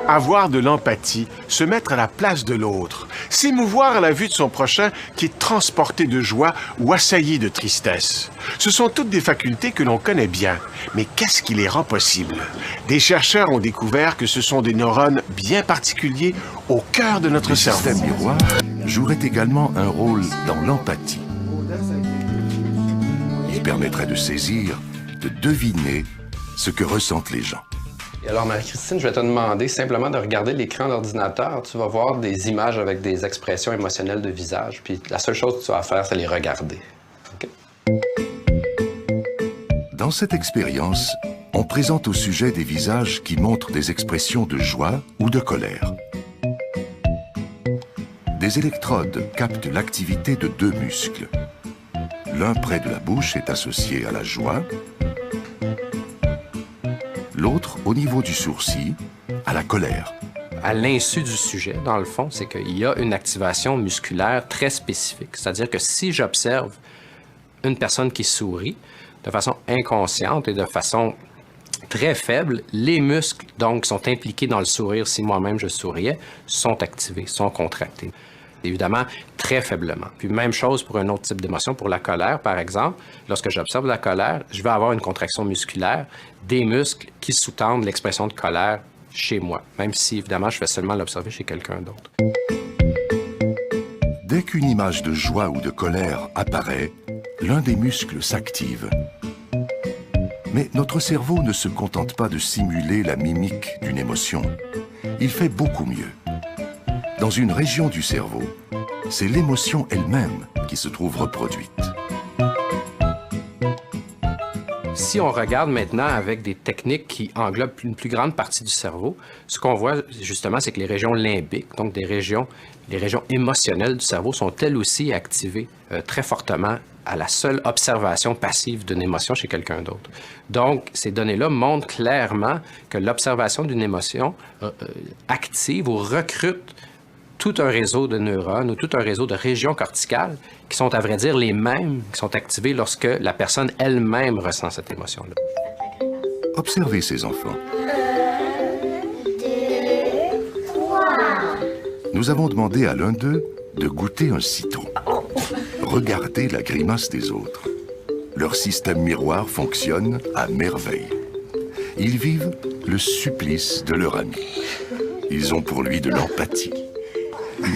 Avoir de l'empathie, se mettre à la place de l'autre, s'émouvoir à la vue de son prochain qui est transporté de joie ou assailli de tristesse. Ce sont toutes des facultés que l'on connaît bien. Mais qu'est-ce qui les rend possibles? Des chercheurs ont découvert que ce sont des neurones bien particuliers au cœur de notre cerveau. Le système miroir jouerait également un rôle dans l'empathie. Il permettrait de saisir, de deviner ce que ressentent les gens. Et alors, Marie-Christine, je vais te demander simplement de regarder l'écran d'ordinateur. Tu vas voir des images avec des expressions émotionnelles de visage. Puis la seule chose que tu vas à faire, c'est les regarder. Okay? Dans cette expérience, on présente au sujet des visages qui montrent des expressions de joie ou de colère. Des électrodes captent l'activité de deux muscles. L'un près de la bouche est associé à la joie, l'autre, au niveau du sourcil, à la colère. À l'insu du sujet, dans le fond, c'est qu'il y a une activation musculaire très spécifique. C'est-à-dire que si j'observe une personne qui sourit de façon inconsciente et de façon très faible, les muscles donc, qui sont impliqués dans le sourire, si moi-même je souriais, sont activés, sont contractés. Évidemment, très faiblement. Puis même chose pour un autre type d'émotion, pour la colère, par exemple. Lorsque j'observe la colère, je vais avoir une contraction musculaire des muscles qui sous-tendent l'expression de colère chez moi, même si, évidemment, je vais seulement l'observer chez quelqu'un d'autre. Dès qu'une image de joie ou de colère apparaît, l'un des muscles s'active. Mais notre cerveau ne se contente pas de simuler la mimique d'une émotion. Il fait beaucoup mieux. Dans une région du cerveau, c'est l'émotion elle-même qui se trouve reproduite. Si on regarde maintenant avec des techniques qui englobent une plus grande partie du cerveau, ce qu'on voit justement, c'est que les régions limbiques, donc les régions émotionnelles du cerveau, sont elles aussi activées très fortement à la seule observation passive d'une émotion chez quelqu'un d'autre. Donc, ces données-là montrent clairement que l'observation d'une émotion active ou recrute tout un réseau de neurones ou tout un réseau de régions corticales qui sont, à vrai dire, les mêmes qui sont activées lorsque la personne elle-même ressent cette émotion-là. Observez ces enfants. 1, 2, 3. Nous avons demandé à l'un d'eux de goûter un citron. Regardez la grimace des autres. Leur système miroir fonctionne à merveille. Ils vivent le supplice de leur ami. Ils ont pour lui de l'empathie.